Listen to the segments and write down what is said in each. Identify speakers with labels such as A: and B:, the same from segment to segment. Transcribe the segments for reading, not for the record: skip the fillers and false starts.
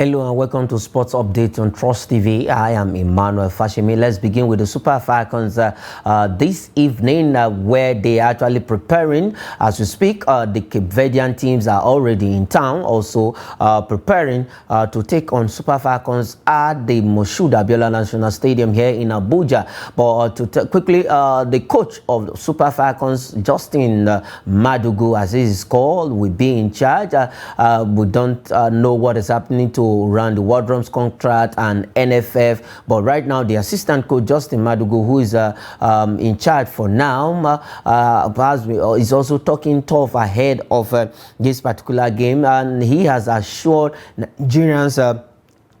A: Hello and welcome to Sports Update on Trust TV. I am Emmanuel Fashimi. Let's begin with the Super Falcons this evening where they are actually preparing. As we speak, the Cape Verdean teams are already in town, also preparing to take on Super Falcons at the Moshood Abiola Stadium here in Abuja. But quickly, the coach of the Super Falcons, Justin Madugu, as he is called, will be in charge. We don't know what is happening to run the WAFCONQ contract and NFF, but right now the assistant coach Justin Madugu, who is in charge for now, is also talking tough ahead of this particular game, and he has assured Nigerians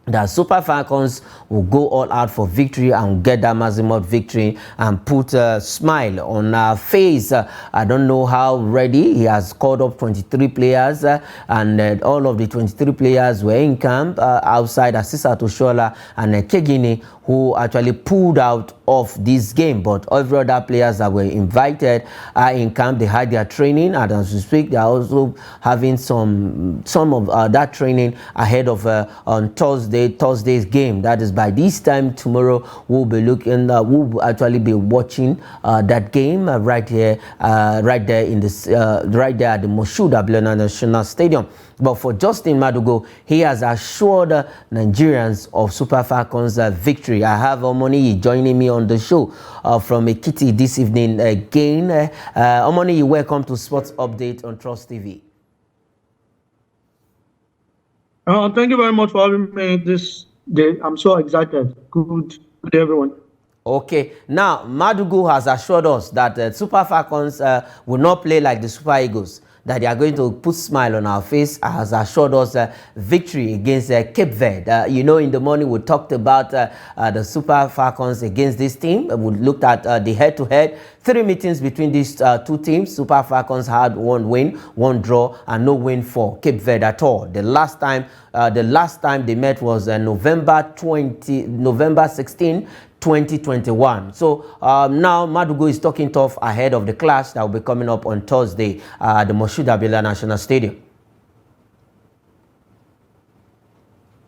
A: that Super Falcons will go all out for victory and get that maximum victory and put a smile on our face. I don't know how ready. He has called up 23 players and all of the 23 players were in camp outside Asisa Toshola and Kegini, who actually pulled out of this game, but every other players that were invited are in camp. They had their training, and as we speak, they are also having some of that training ahead of on Thursday's game. That is by this time tomorrow. We'll be looking. We'll actually be watching that game right here, right there in this, right there at the Moshood Abiola Stadium. But for Justin Madugu, he has assured Nigerians of Super Falcons victory. I have Omoni joining me on the show from Ekiti this evening again. Omoni, welcome to Sports Update on Trust TV.
B: Thank you very much for having me this day. I'm so excited. Good day, everyone.
A: Okay, now Madugu has assured us that Super Falcons will not play like the Super Eagles, that they are going to put smile on our face, has assured us victory against Cape Verde. You know, in the morning we talked about the Super Falcons against this team. We looked at the head-to-head. 3 meetings between these two teams. Super Falcons had 1 win, 1 draw, and no win for Cape Verde at all. The last time they met was November 16, 2021. So now Madugu is talking tough ahead of the clash that will be coming up on Thursday at the Moshood Abiola Stadium.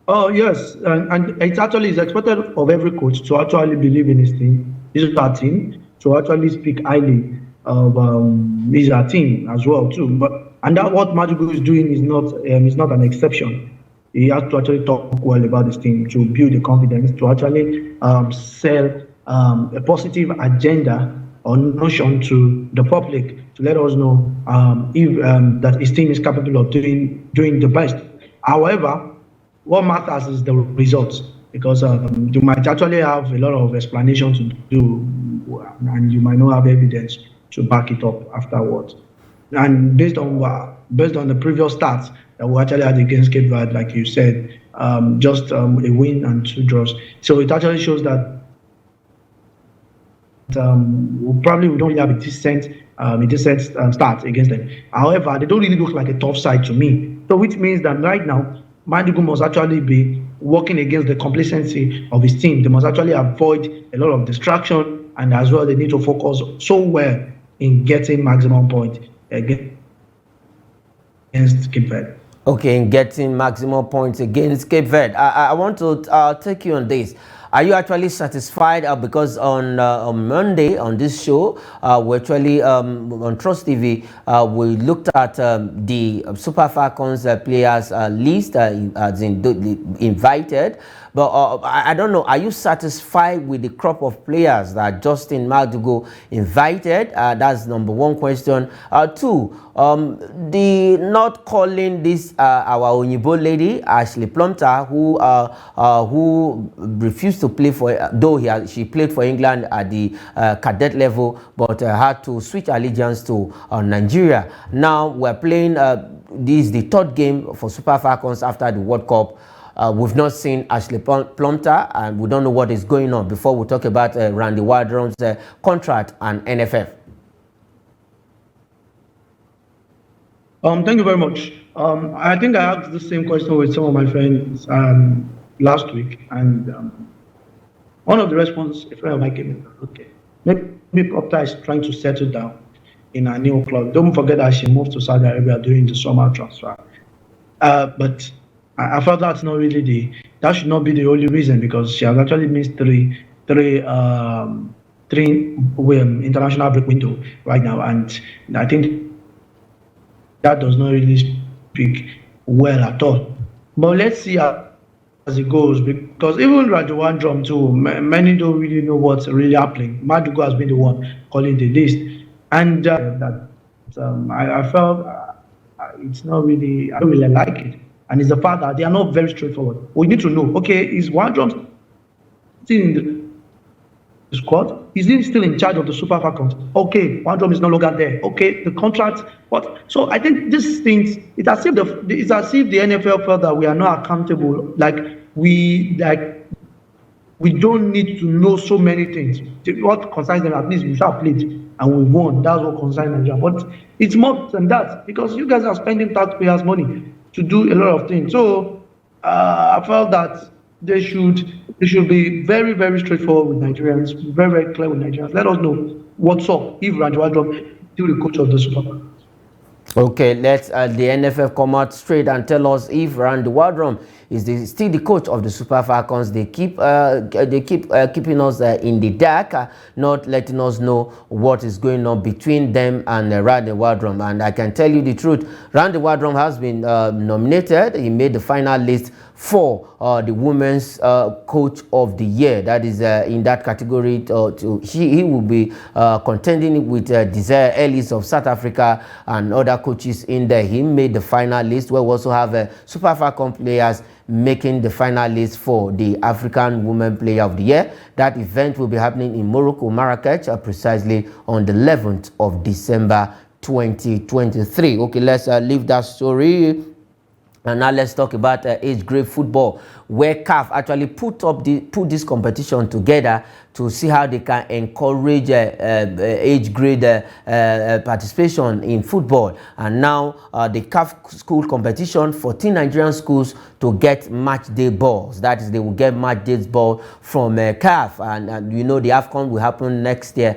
B: Oh yes, and it actually is expected of every coach to actually believe in his team, to actually speak highly of his team as well too. And that what Madugu is doing is not an exception. He has to actually talk well about his team, to build the confidence, to actually sell a positive agenda or notion to the public, to let us know if that his team is capable of doing the best. However, what matters is the results, because you might actually have a lot of explanation to do, and you might not have evidence to back it up afterwards. And based on the previous stats that we actually had against Cape Verde, like you said, just a win and 2 draws. So it actually shows that we don't really have a decent start against them. However, they don't really look like a tough side to me. So which means that right now, Madugu must actually be working against the complacency of his team. They must actually avoid a lot of distraction, and as well, they need to focus so well in getting maximum point against Cape Verde.
A: Okay, in getting maximum points against Cape Verde. I want to take you on this. Are you actually satisfied? Because on Monday on this show, we actually on Trust TV, we looked at the Super Falcons players list as in invited. But I don't know, are you satisfied with the crop of players that Justin Madugu invited? That's number 1 question. 2, the not calling this our Onyibo lady, Ashley Plumter, who refused to play for, though she played for England at the cadet level, but had to switch allegiance to Nigeria. Now we're playing, this is the 3rd game for Super Falcons after the World Cup. We've not seen Ashley Plumter, and we don't know what is going on before we talk about Randy Wardrum's contract and NFF.
B: Thank you very much. I think I asked the same question with some of my friends last week, and one of the responses a friend of mine gave me, okay, maybe Plumter is trying to settle down in a new club. Don't forget that she moved to Saudi Arabia during the summer transfer. But I felt that's not really that should not be the only reason, because she has actually missed three international break window right now, and I think that does not really speak well at all. But let's see as it goes, because even Rajuwan Drum too, many don't really know what's really happening. Madugu has been the one calling the list, and that I felt it's not really, I don't really like it. And it's the fact that they are not very straightforward. We need to know, okay, is One Drum still in the squad? Is he still in charge of the Super Falcons? Okay, One Drum is no longer there. Okay, the contract, what? So I think these things, it's as if the NFL felt that we are not accountable. Like we don't need to know so many things. What concerns them, at least we shall played and we won. That's what concerns Nigeria. But it's more than that, because you guys are spending taxpayers' money to do a lot of things. So I felt that they should be very, very straightforward with Nigerians, very, very clear with Nigerians. Let us know what's up if Randy Wardrobe still the coach of the Super Bowl.
A: Okay, let the NFF come out straight and tell us if Randy Wardrum is still the coach of the Super Falcons. They keep keeping us in the dark, not letting us know what is going on between them and Randy Wardrum. And I can tell you the truth, Randy Wardrum has been nominated. He made the final list for the Women's Coach of the Year. That is in that category. He will be contending with Desire Ellis of South Africa and other coaches in there. He made the final list, where we also have Super Falcon players making the final list for the African Women Player of the Year. That event will be happening in Morocco, Marrakech, precisely on the 11th of December 2023. Okay, let's leave that story. And now let's talk about age grade football, where CAF actually put this competition together to see how they can encourage age grade participation in football. And now the CAF school competition, 14 Nigerian schools to get match day balls. That is, they will get match day ball from CAF. And you know the AFCON will happen next year,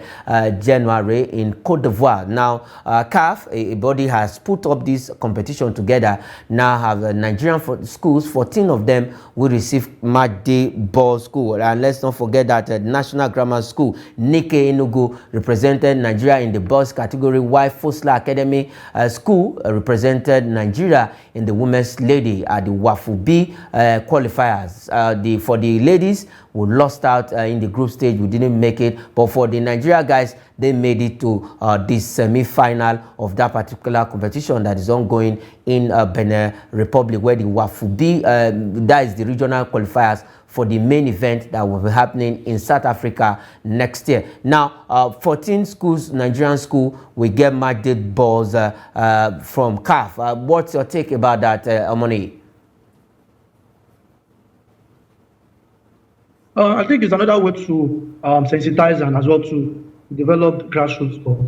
A: January, in Cote d'Ivoire. Now, CAF, a body, has put up this competition together. Now have Nigerian schools, 14 of them will receive match day ball school. And let's not forget that National Grammar School, Nike Enugu, represented Nigeria in the boys category, while Fosla Academy School represented Nigeria in the women's lady at the WAFCONQ qualifiers. For the ladies, we lost out in the group stage. We didn't make it. But for the Nigeria guys, they made it to this semi-final of that particular competition that is ongoing in Benin Republic, where the WAFCONQ, that is the regional qualifiers for the main event that will be happening in South Africa next year. Now, 14 schools, Nigerian school, will get match day balls from CAF. What's your take about that, Omoni?
B: I think it's another way to sensitize and as well to develop grassroots sports.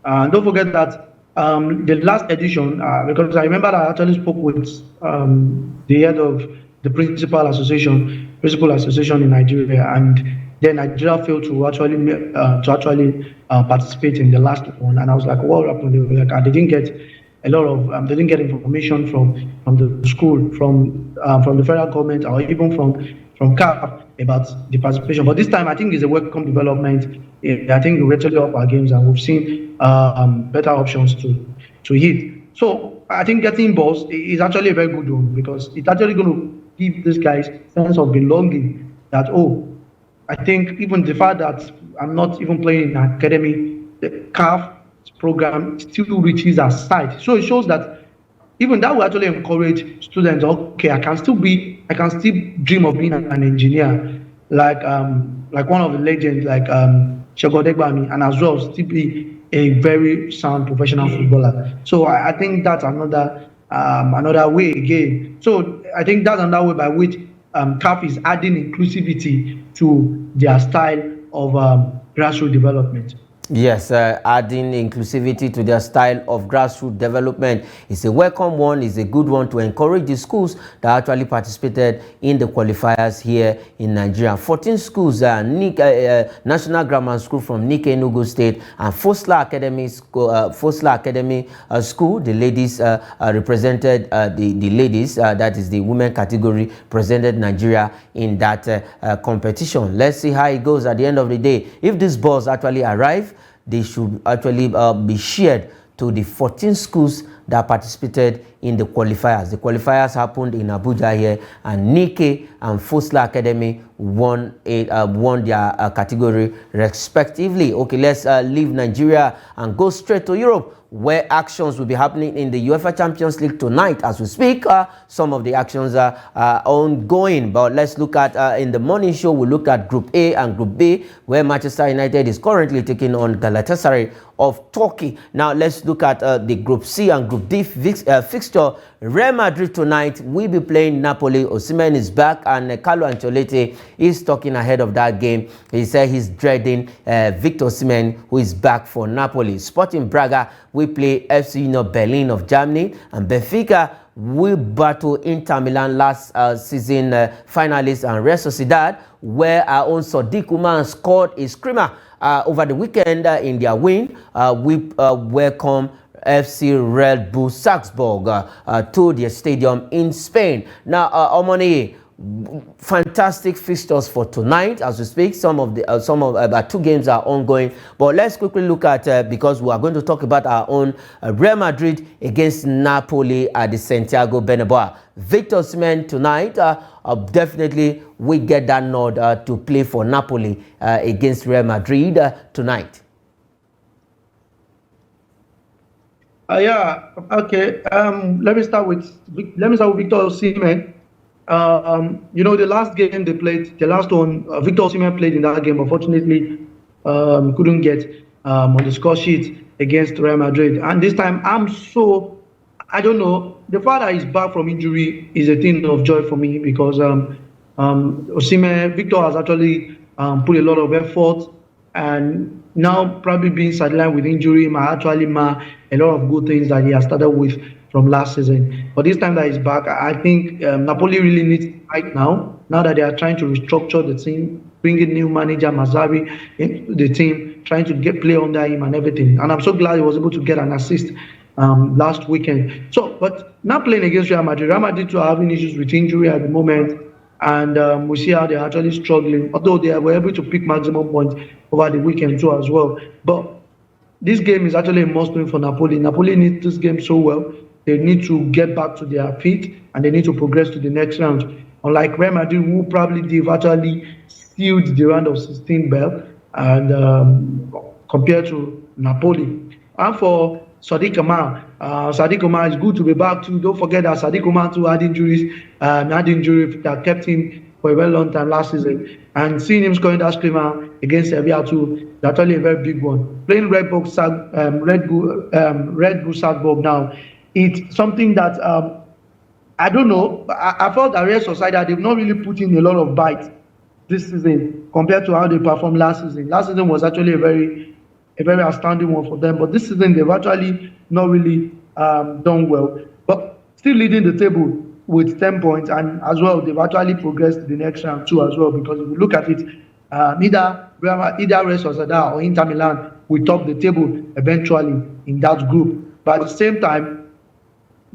B: Don't forget that the last edition, because I remember I actually spoke with the head of the principal association in Nigeria, and then Nigeria failed to actually participate in the last one. And I was like, what happened? They were like, they didn't get a lot of they didn't get information from the school, from the federal government, or even from CAF about the participation. But this time, I think it's a welcome development. I think we actually up our games, and we've seen better options to hit. So I think getting balls is actually a very good one, because it's actually going to give these guys sense of belonging. That, oh, I think even the fact that I'm not even playing in academy, the CAF program still reaches our side. So it shows that even that will actually encourage students. Okay, I can still dream of being an engineer, like one of the legends, like Shegodegbami, and as well still be a very sound professional footballer. So I think that's another way again. So I think that's another way by which CAF is adding inclusivity to their style of grassroots development.
A: Yes, adding inclusivity to their style of grassroots development is a welcome one, is a good one to encourage the schools that actually participated in the qualifiers here in Nigeria. 14 schools, National Grammar School from Nike Enugu State and Fosla Academy School, the ladies represented, the ladies, that is the women category, presented Nigeria in that competition. Let's see how it goes at the end of the day. If these balls actually arrive, they should actually be shared to the 14 schools that participated in the qualifiers. The qualifiers happened in Abuja here, and Nike and Fosla Academy won their category respectively. Okay, let's leave Nigeria and go straight to Europe, where actions will be happening in the UEFA Champions League tonight as we speak. Some of the actions are ongoing, but let's look at in the morning show, we'll look at Group A and Group B, where Manchester United is currently taking on Galatasaray of Turkey. Now let's look at the Group C and Group D fixture. Real Madrid tonight will be playing Napoli. Osimhen is back, and Carlo Ancelotti is talking ahead of that game. He said he's dreading Victor Osimhen, who is back for Napoli. Sporting Braga will play FC Union Berlin of Germany, and Benfica will battle Inter Milan, last season finalists, and Real Sociedad, where our own Sadiq Umar scored a screamer over the weekend in their win. We welcome FC Red Bull Salzburg to their stadium in Spain. Now, Omoni, fantastic fixtures for tonight as we speak. Some of two games are ongoing, but let's quickly look at because we are going to talk about our own Real Madrid against Napoli at the Santiago Bernabeu. Victor Osimhen tonight definitely we get that nod to play for Napoli against Real Madrid tonight.
B: Yeah. Okay. Let me start with Victor Osimhen. You know, the last game they played, the last one, Victor Osimhen played in that game. Unfortunately, couldn't get on the score sheet against Real Madrid. And this time, I don't know. The fact that he's back from injury is a thing of joy for me, because Osimhen, Victor has actually put a lot of effort, and now probably being sidelined with injury might actually mar a lot of good things that he has started with from last season. But this time that he's back, I think Napoli really needs right now that they are trying to restructure the team, bringing new manager Mazzari into the team, trying to get play under him and everything. And I'm so glad he was able to get an assist last weekend. So, but now playing against Real Madrid too are having issues with injury at the moment, and we see how they're actually struggling, although they were able to pick maximum points over the weekend too as well. But this game is actually a must-win for Napoli. Napoli needs this game so well. They need to get back to their feet, and they need to progress to the next round. Unlike Real Madrid, who probably they've actually sealed the round of 16 belt, and compared to Napoli. And for Sadiq Umar, is good to be back too. Don't forget that Sadiq Umar too had injury that kept him for a very long time last season. And seeing him scoring that screamer against Sevilla too, that's actually a very big one. Playing Red Bull Salzburg now, it's something that I don't know. I felt that Real Sociedad, they've not really put in a lot of bite this season compared to how they performed last season. Last season was actually a very outstanding one for them, but this season they've actually not really done well. But still leading the table with 10 points, and as well they've actually progressed to the next round too as well. Because if you look at it, either Real Sociedad or Inter Milan will top the table eventually in that group. But at the same time,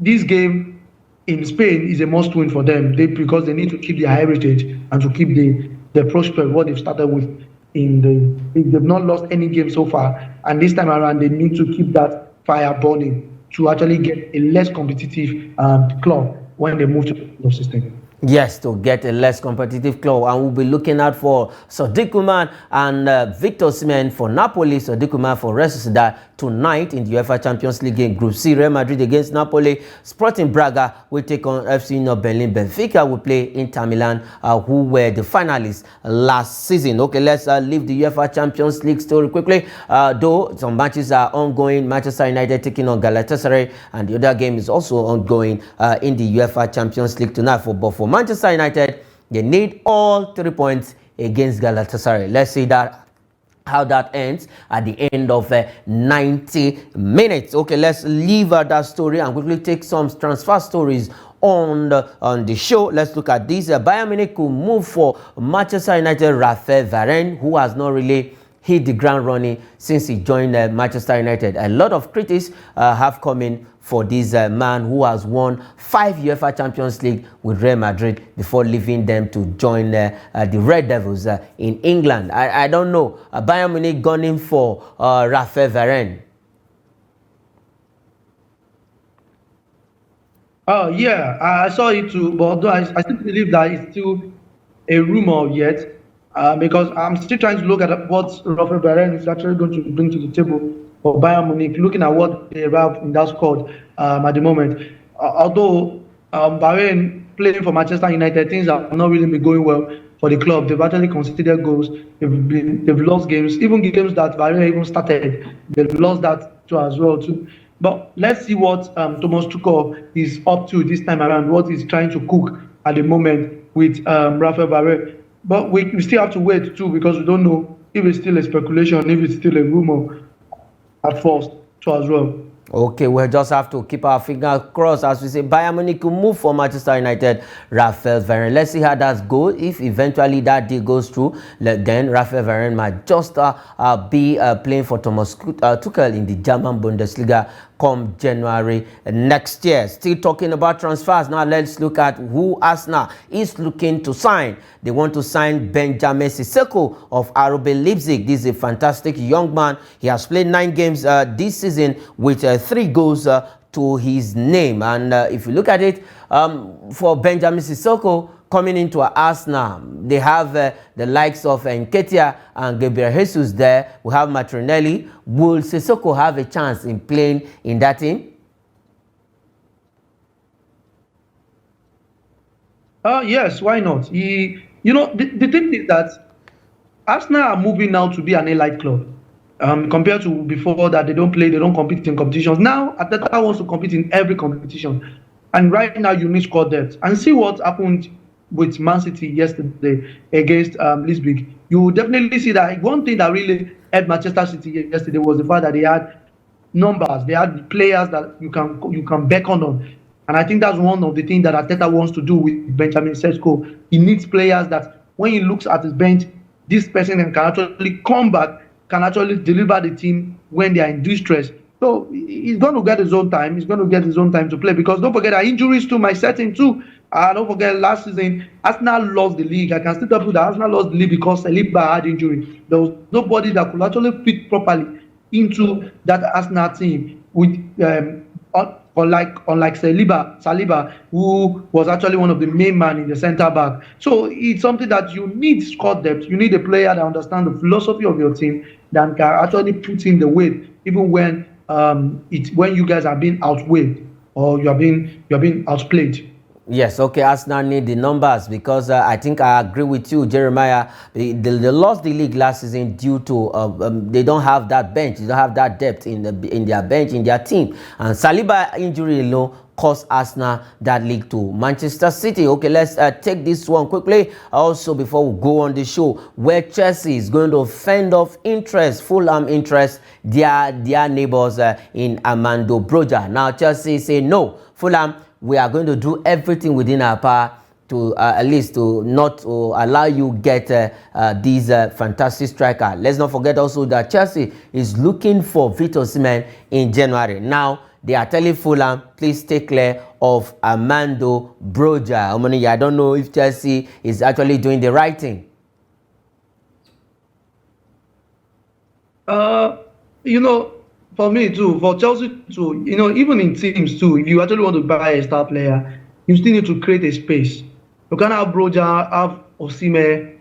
B: this game in Spain is a must-win for them, because they need to keep their heritage and to keep the prospect what they've started with. They've not lost any game so far, and this time around they need to keep that fire burning to actually get a less competitive club when they move to the system.
A: Yes, to get a less competitive club, and we'll be looking out for Sadiq Umar and Victor Osimhen for Napoli, Sadiq Umar for Real Sociedad tonight in the UEFA Champions League game. Group C, Real Madrid against Napoli. Sporting Braga will take on FC Union Berlin. Benfica will play Inter Milan, who were the finalists last season. Okay, let's leave the UEFA Champions League story quickly. Though some matches are ongoing, Manchester United taking on Galatasaray, and the other game is also ongoing in the UEFA Champions League tonight. For Manchester United, they need all 3 points against Galatasaray. Let's see that how that ends at the end of 90 minutes. Okay, let's leave that story and quickly take some transfer stories on the show. Let's look at this. Bayern Munich could move for Manchester United Raphael Varane, who has not really hit the ground running since he joined Manchester United. A lot of critics have come in for this man who has won 5 UEFA Champions League with Real Madrid before leaving them to join the Red Devils in England. I don't know. Bayern Munich gunning for Raphael Varane.
B: Oh, yeah, I saw it too, but although I still believe that it's still a rumor yet, because I'm still trying to look at what Raphael Varane is actually going to bring to the table for Bayern Munich, looking at what they have in that squad at the moment. Although Varane playing for Manchester United, things have not really been going well for the club. They've actually conceded goals. They've lost games, even games that Varane even started. They've lost that too as well too. But let's see what Thomas Tuchel is up to this time around, what he's trying to cook at the moment with Raphael Varane. But we still have to wait too, because we don't know if it's still a speculation, if it's still a rumor at first too as well.
A: Okay, we'll just have to keep our fingers crossed as we say Bayern Munich will move for Manchester United Raphael Varane. Let's see how that goes. If eventually that deal goes through, then Raphael Varane might just be playing for Thomas Tuchel in the German Bundesliga come January next year. Still talking about transfers. Now let's look at who Arsenal is looking to sign. They want to sign Benjamin Sissoko of RB Leipzig. This is a fantastic young man. He has played 9 games this season with 3 goals to his name. And if you look at it, for Benjamin Sissoko coming into Arsenal, they have the likes of Nketiah and Gabriel Jesus there. We have Martinelli. Will Sissoko have a chance in playing in that team?
B: Yes, why not? The thing is that Arsenal are moving now to be an elite club. Compared to before that, they don't compete in competitions. Now, Arteta wants to compete in every competition. And right now, you need squad depth. And see what happened with Man City yesterday against Leipzig. You will definitely see that one thing that really helped Manchester City yesterday was the fact that they had numbers. They had players that you can beckon on. And I think that's one of the things that Arteta wants to do with Benjamin Sesko. He needs players that when he looks at his bench, this person can actually come back, can actually deliver the team when they are in distress. So he's going to get his own time. He's going to get his own time to play, because don't forget that injuries too might set in too. Don't forget last season, Arsenal lost the league. I can still tell you that Arsenal lost the league because Saliba had injury. There was nobody that could actually fit properly into that Arsenal team with unlike Saliba, who was actually one of the main man in the centre back. So it's something that you need squad depth. You need a player that understands the philosophy of your team, that can actually put in the weight, even when you guys are being outweighed or you're being outplayed.
A: Yes, okay, Arsenal need the numbers, because I think I agree with you, Jeremiah. They lost the league last season due to they don't have that bench, they don't have that depth in their bench, in their team. And Saliba injury alone cost Arsenal that league to Manchester City. Okay, let's take this one quickly. Also, before we go on the show, where Chelsea is going to fend off Fulham interest, their neighbors in Armando Broja. Now, Chelsea say no. Fulham, we are going to do everything within our power to at least to not allow you get these fantastic striker. Let's not forget also that Chelsea is looking for Victor Osimhen in January. Now, they are telling Fulham, please take clear of Armando Broja. I don't know if Chelsea is actually doing the right thing.
B: For me too, for Chelsea too, even in teams too, if you actually want to buy a star player, you still need to create a space. You can't have Broja, have Osimhen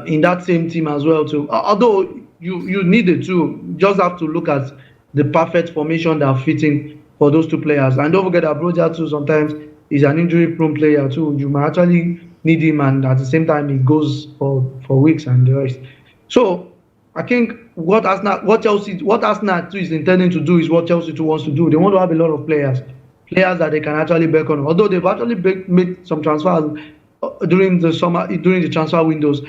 B: in that same team as well too. Although you need it too, you just have to look at the perfect formation that are fitting for those two players. And don't forget that Broja too sometimes is an injury-prone player too. You might actually need him, and at the same time he goes for weeks and the rest. So I think what Arsenal too is intending to do is what Chelsea too wants to do. They want to have a lot of players that they can actually beckon on. Although they've actually made some transfers during the transfer windows.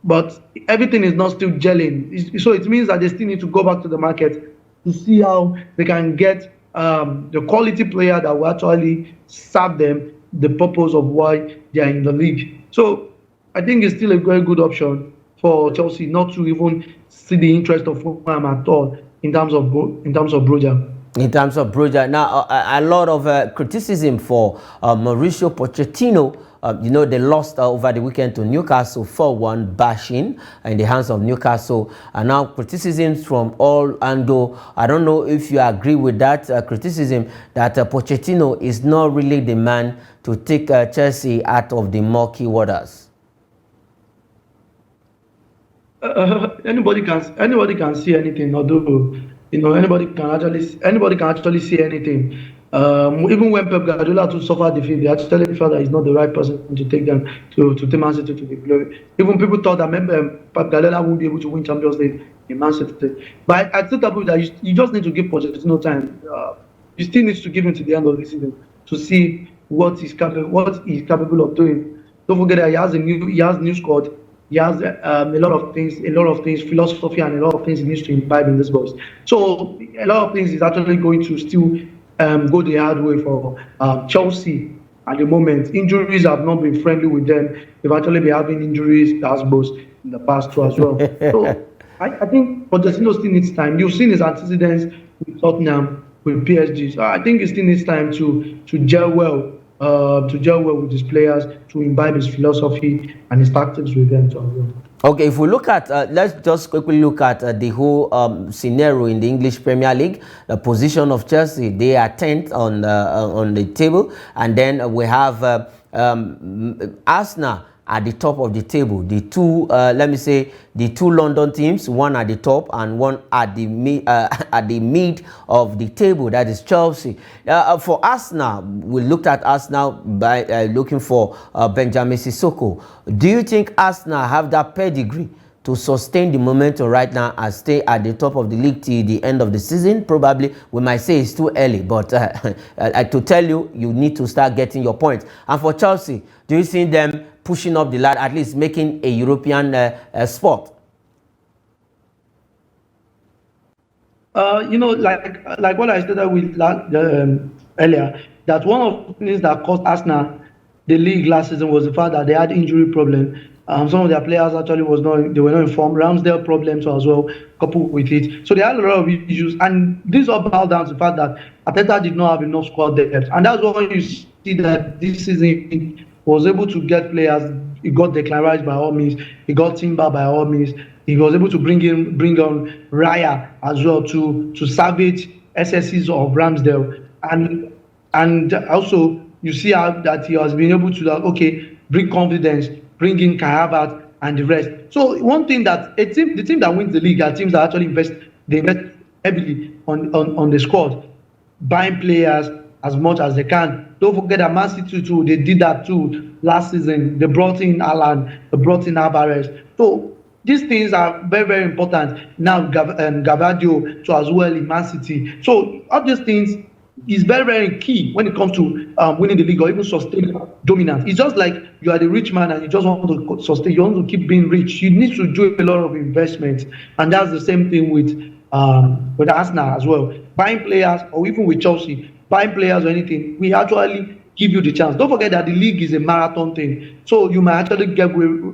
B: but everything is not still gelling. So it means that they still need to go back to the market to see how they can get the quality player that will actually serve them the purpose of why they are in the league. So I think it's still a very good option for Chelsea not to even see the interest of Fulham at all in terms of Broja.
A: In terms of Broja, now a lot of criticism for Mauricio Pochettino. You know, they lost over the weekend to Newcastle 4-1, bashing in the hands of Newcastle. And now criticisms from all angles. I don't know if you agree with that criticism that Pochettino is not really the man to take Chelsea out of the murky waters.
B: Anybody can see anything, although anybody can actually see anything. Even when Pep Guardiola to suffer defeat, they actually felt that he's not the right person to take them to take Man City to the glory. Even people thought that Pep Guardiola won't be able to win Champions League in Man City. But I still tell people that you just need to give Pochettino time. You still need to give him to the end of the season to see what he's capable of doing. Don't forget that he has new squad. He has a lot of things, philosophy and a lot of things he needs to imbibe in this box. So a lot of things is actually going to still go the hard way for Chelsea at the moment. Injuries have not been friendly with them. They've actually been having injuries, that's both in the past too as well. So I think Pochettino still needs time. You've seen his antecedents with Tottenham, with PSG. So I think he still needs time to gel well. With his players, to imbibe his philosophy and his tactics with them.
A: Okay, if we look at, let's just quickly look at the whole scenario in the English Premier League. The position of Chelsea, they are 10th on the table, and then we have Arsenal at the top of the table. The two, let me say, the two London teams, one at the top and one at the mid of the table. That is Chelsea. For Arsenal, we looked at Arsenal by looking for Benjamin Sissoko. Do you think Arsenal have that pedigree to sustain the momentum right now and stay at the top of the league till the end of the season? Probably we might say it's too early, but to tell you, you need to start getting your points. And for Chelsea, do you see them pushing up the ladder, at least making a European spot?
B: Like what I started with earlier, that one of the things that cost Arsenal the league last season was the fact that they had injury problem. Some of their players actually were not informed. Ramsdale problems as well, coupled with it. So they had a lot of issues, and this all boiled down to the fact that Arteta did not have enough squad depth, and that's why you see that this season he was able to get players. He got Declan Rice by all means. He got Timber by all means. He was able to bring on Raya as well to salvage SSCs of Ramsdale, and also you see how that he has been able to bring confidence, bring in Kai Havertz and the rest. So one thing that the team that wins the league are teams that actually invest heavily on the squad, buying players as much as they can. Don't forget that Man City too, they did that too last season. They brought in Alan, they brought in Alvarez. So these things are very, very important. Now Gavadio too as well in Man City. So all these things is very, very key when it comes to winning the league or even sustaining dominance. It's just like you are the rich man and you just want to sustain, you want to keep being rich. You need to do a lot of investment, and that's the same thing with Arsenal as well. Buying players, or even with Chelsea, buying players or anything, we actually give you the chance. Don't forget that the league is a marathon thing. So you might actually get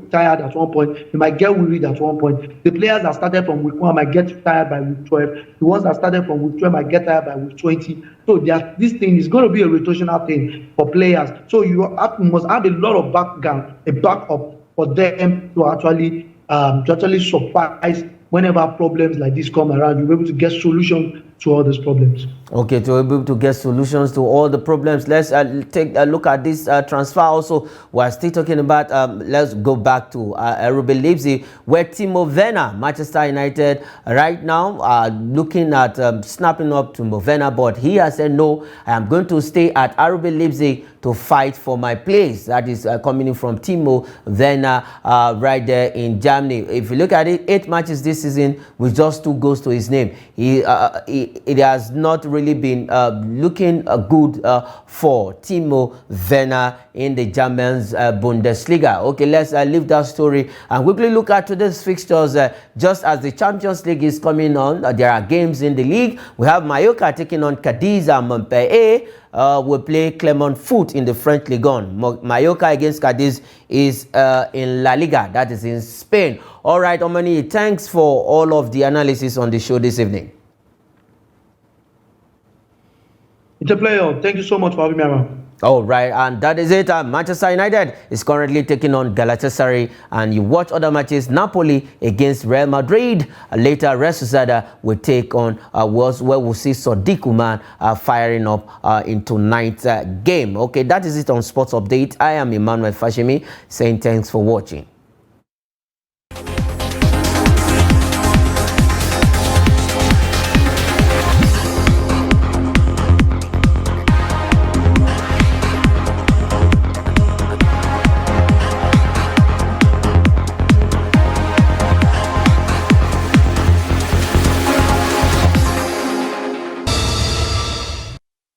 B: tired at one point. You might get worried at one point. The players that started from week 1 might get tired by week 12. The ones that started from week 12 might get tired by week 20. So this thing is going to be a rotational thing for players. So you must have a lot of backup for them to actually suffice whenever problems like this come around. You'll be able to get solutions to all these problems.
A: Okay, to be able to get solutions to all the problems, let's take a look at this transfer also. We're still talking about, let's go back to RB Leipzig, where Timo Werner, Manchester United, right now are looking at snapping up Timo Werner, but he has said, no, I am going to stay at RB Leipzig to fight for my place. That is coming in from Timo Werner right there in Germany. If you look at it, 8 matches this season with just 2 goals to his name. He it has not really been looking good for Timo Werner in the German's Bundesliga. Okay, let's leave that story and quickly look at today's fixtures. Just as the Champions League is coming on, there are games in the league. We have Mallorca taking on Cadiz and Montpellier. Will play Clermont Foot in the French Ligue 1. Mallorca against Cadiz is in La Liga, that is in Spain. All right, Omani, thanks for all of the analysis on the show this evening.
B: It's a pleasure. Thank you so much for having me around. All
A: right, and that is it. Manchester United is currently taking on Galatasaray, and you watch other matches. Napoli against Real Madrid. Later, Real Sociedad will take on where we'll see Sadiq Umar firing up in tonight's game. Okay, that is it on Sports Update. I am Emmanuel Fashimi saying thanks for watching.